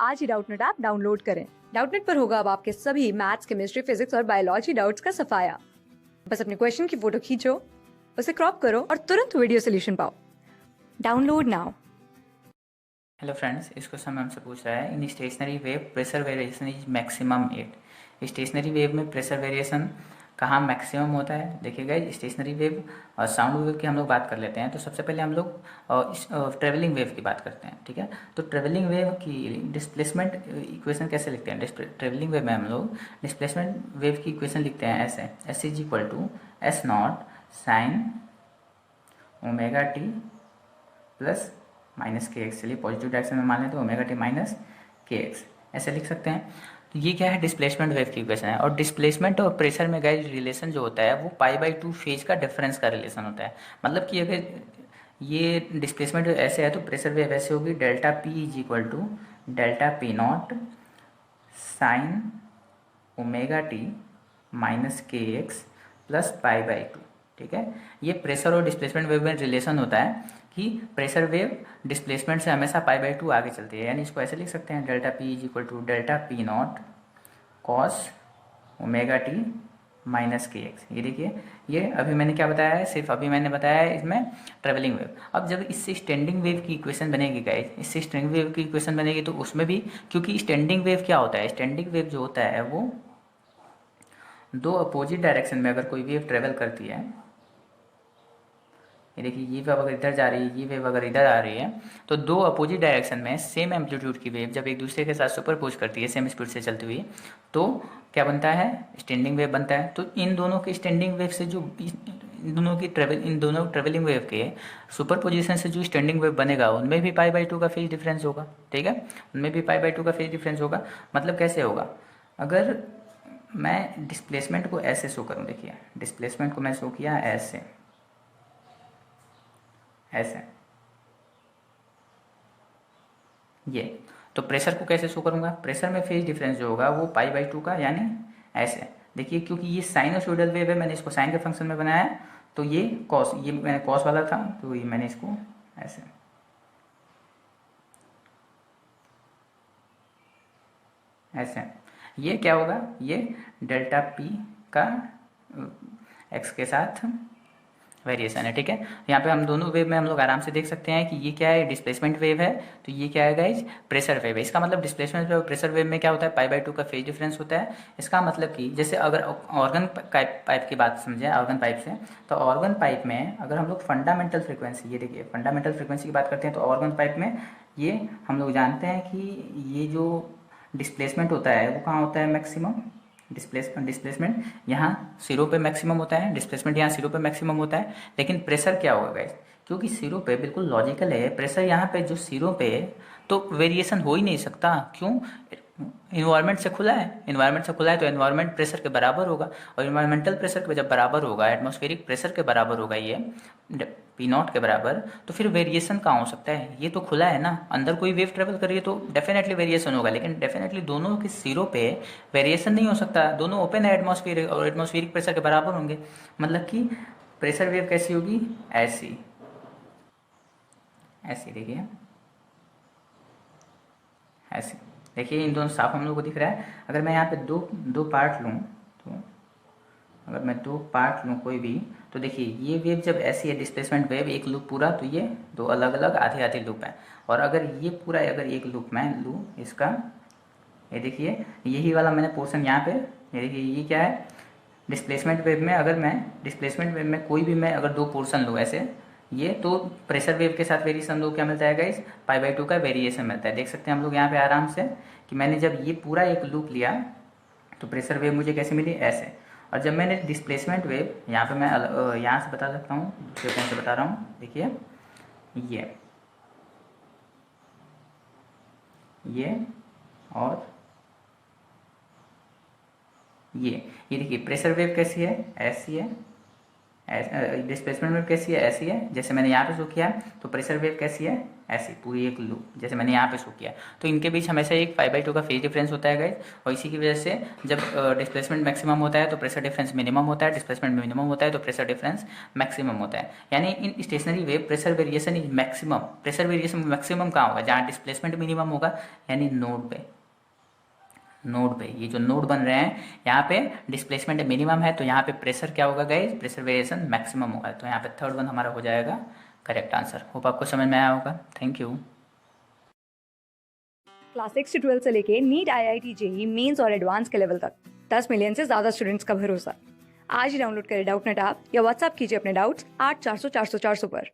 आज ही Doubtnut app download करें। Doubtnut पर होगा अब आपके सभी मैथ्स, केमिस्ट्री, फिजिक्स और बायोलॉजी डाउट्स का सफाया। बस अपने क्वेश्चन की फोटो खींचो, उसे क्रॉप करो और तुरंत वीडियो सोल्यूशन पाओ। Download now. हेलो फ्रेंड्स, इस क्वेश्चन में हमसे पूछ रहा है in stationary wave pressure variation is maximum at. Stationary wave में प्रेशर वेरिएशन कहाँ मैक्सिमम होता है? देखिएगा, स्टेशनरी वेव और साउंड वेव की हम लोग बात कर लेते हैं। तो सबसे पहले हम लोग ट्रेवलिंग वेव की बात करते हैं, ठीक है। तो ट्रेवलिंग वेव की डिस्प्लेसमेंट इक्वेशन कैसे लिखते हैं? ट्रेवलिंग वेव में हम लोग डिस्प्लेसमेंट वेव की इक्वेशन लिखते हैं ऐसे: S is equal to S naught sine omega t plus minus k x. चलिए पॉजिटिव डायरेक्शन में मान लें तो omega t minus k x, ऐसे लिख सकते हैं। तो ये क्या है? डिस्प्लेसमेंट वेव की इक्वेशन है। और डिस्प्लेसमेंट और प्रेशर में गाइस रिलेशन जो होता है वो π/2 फेज का डिफरेंस का रिलेशन होता है। मतलब कि अगर ये डिस्प्लेसमेंट ऐसे है तो प्रेशर वेव ऐसे होगी: delta p is equal to delta p naught sine omega t minus k x plus π/2, ठीक है। ये प्रेशर और डिस्प्लेसमेंट वेव में रिलेशन होता है कि प्रेशर वेव डिस्प्लेसमेंट से हमेशा π/2 आगे चलती है। यानी इसको ऐसे लिख सकते हैं: delta p is equal to delta p naught cos omega t minus k x. ये देखिए, ये अभी मैंने क्या बताया है? सिर्फ अभी मैंने बताया है इसमें ट्रेवलिंग वेव। अब जब इससे स्टैंडिंग वेव की इक्वेशन बनेगी गाइस, इससे स्टैंडिंग वेव की इक्वेशन बनेगी तो उसमें भी, क्योंकि स्टैंडिंग वेव क्या होता है? स्टैंडिंग वेव जो होता है वो दो अपोजिट डायरेक्शन में अगर कोई वेव ट्रेवल करती है, ये देखिए, ये वेव अगर इधर जा रही है, ये वेव अगर इधर आ रही है, तो दो अपोजिट डायरेक्शन में सेम एम्पलीट्यूड की वेव जब एक दूसरे के साथ सुपरपोज करती है सेम स्पीड से चलती हुई, तो क्या बनता है? स्टैंडिंग वेव बनता है। तो इन दोनों के स्टैंडिंग वेव से जो इन दोनों ट्रेवलिंग वेव के सुपरपोजिशन से जो स्टैंडिंग वेव बनेगा उनमें भी π/2 का फेज डिफरेंस होगा, ठीक है। उनमें भी π/2 का फेज डिफरेंस होगा। मतलब कैसे होगा? अगर मैं डिस्प्लेसमेंट को ऐसे शो करूँ, देखिए डिस्प्लेसमेंट को मैं शो किया ऐसे ऐसे, ये। तो प्रेशर को कैसे शो करूंगा? प्रेशर में फेज डिफरेंस जो होगा वो π/2 का, यानी ऐसे। देखिए, क्योंकि ये साइनोसॉइडल वेव है, मैंने इसको साइन के फंक्शन में बनाया है, तो ये कॉस, ये मैंने कॉस वाला था तो ये मैंने इसको ऐसे ऐसे। ये क्या होगा? ये डेल्टा पी का एक्स के साथ वेरिएशन है, ठीक है। यहाँ पे हम दोनों वेव में हम लोग आराम से देख सकते हैं कि ये क्या है? डिस्प्लेसमेंट वेव है, तो ये क्या है गाइज? प्रेशर वेव है। इसका मतलब डिस्प्लेसमेंट वेव और प्रेशर वेव में क्या होता है? π/2 का फेज डिफरेंस होता है। इसका मतलब कि जैसे अगर ऑर्गन पाइप की बात समझें, ऑर्गन पाइप से, तो ऑर्गन पाइप में अगर हम लोग फंडामेंटल फ्रिक्वेंसी, ये देखिए फंडामेंटल फ्रिक्वेंसी की बात करते हैं, तो ऑर्गन पाइप में ये हम लोग जानते हैं कि ये जो डिस्प्लेसमेंट होता है वो कहाँ होता है? मैक्सिमम डिस्प्लेसमेंट यहाँ सिरों पे मैक्सिमम होता है, डिस्प्लेसमेंट यहाँ सिरों पे मैक्सिमम होता है। लेकिन प्रेशर क्या होगा गाइस? क्योंकि सिरों पे बिल्कुल लॉजिकल है, प्रेशर यहाँ पे जो सिरों पे है तो वेरिएशन हो ही नहीं सकता। क्यों? इन्वायरमेंट से खुला है, इन्वायरमेंट से खुला है तो इन्वायरमेंट प्रेशर के बराबर होगा, और इन्वायरमेंटल प्रेशर के जब बराबर होगा, एटमॉस्फेरिक प्रेशर के बराबर होगा ये पी नॉट के बराबर, तो फिर वेरिएशन कहाँ हो सकता है? ये तो खुला है ना, अंदर कोई वेव ट्रेवल कर रही है तो डेफिनेटली वेरिएशन होगा। लेकिन डेफिनेटली दोनों के सिरों पे वेरिएशन नहीं हो सकता, दोनों ओपन है एटमॉस्फेयर और एटमॉस्फेरिक प्रेशर के बराबर होंगे। मतलब कि प्रेशर वेव कैसी होगी? ऐसी ऐसी, देखिए ऐसे। देखिए इन दोनों साफ हम लोग को दिख रहा है। अगर मैं यहाँ पे दो दो पार्ट लूँ, तो अगर मैं दो पार्ट लूँ कोई भी, तो देखिए ये वेव जब ऐसी है डिस्प्लेसमेंट वेव, एक लूप पूरा, तो ये दो अलग अलग आधे आधे लूप है। और अगर ये पूरा अगर एक लूप मैं लूँ इसका, ये देखिए यही वाला मैंने पोर्शन यहाँ पे, ये देखिए ये क्या है? डिस्प्लेसमेंट वेव में अगर मैं डिस्प्लेसमेंट वेव में कोई भी मैं अगर दो पोर्शन लूँ ऐसे, ये तो प्रेशर वेव के साथ वेरिएशन दो क्या मिलता है गाइस? π/2 का वेरिएशन मिलता है। देख सकते हैं हम लोग यहाँ पे आराम से कि मैंने जब ये पूरा एक लूप लिया तो प्रेशर वेव मुझे कैसे मिली? ऐसे। और जब मैंने डिस्प्लेसमेंट वेव, यहाँ पे मैं यहाँ से बता सकता हूँ, दूसरे पेन से बता रहा हूँ, देखिए ये और ये देखिए प्रेशर वेव कैसी है? ऐसी है। डिस्प्लेसमेंट वेव कैसी है? ऐसी है। जैसे मैंने यहाँ पे शो किया, तो प्रेशर वेव कैसी है? ऐसी पूरी एक लूप, जैसे मैंने यहाँ पे शो किया। तो इनके बीच हमेशा एक 5/2 का फेज डिफरेंस होता है गाइज, और इसी की वजह से जब डिस्प्लेसमेंट मैक्सिमम होता है तो प्रेशर डिफरेंस मिनिमम होता है, डिस्प्लेसमेंट मिनिमम होता है तो प्रेशर डिफरेंस मैक्सिमम होता है। यानी in stationary wave pressure variation is maximum. Pressure variation maximum कहाँ होगा? जहाँ डिस्प्लेसमेंट मिनिमम होगा, यानी नोड पे ये जो नोड बन रहे हैं यहाँ पे डिस्प्लेसमेंट मिनिमम है, तो यहाँ पे प्रेशर क्या होगा गाइज? प्रेशर वेरिएशन मैक्सिमम होगा। तो यहाँ पे थर्ड वन हमारा हो जाएगा करेक्ट आंसर। होप आपको समझ में आया होगा। Thank you. क्लास 6 से 12 से लेके नीट, IIT, JEE मेंस और एडवांस के लेवल तक 10 मिलियन से ज्यादा स्टूडेंट्स का भरोसा। आज ही डाउनलोड करें डाउटनेट ऐप या व्हाट्सएप कीजिए अपने डाउट्स 8400 400 400 पर।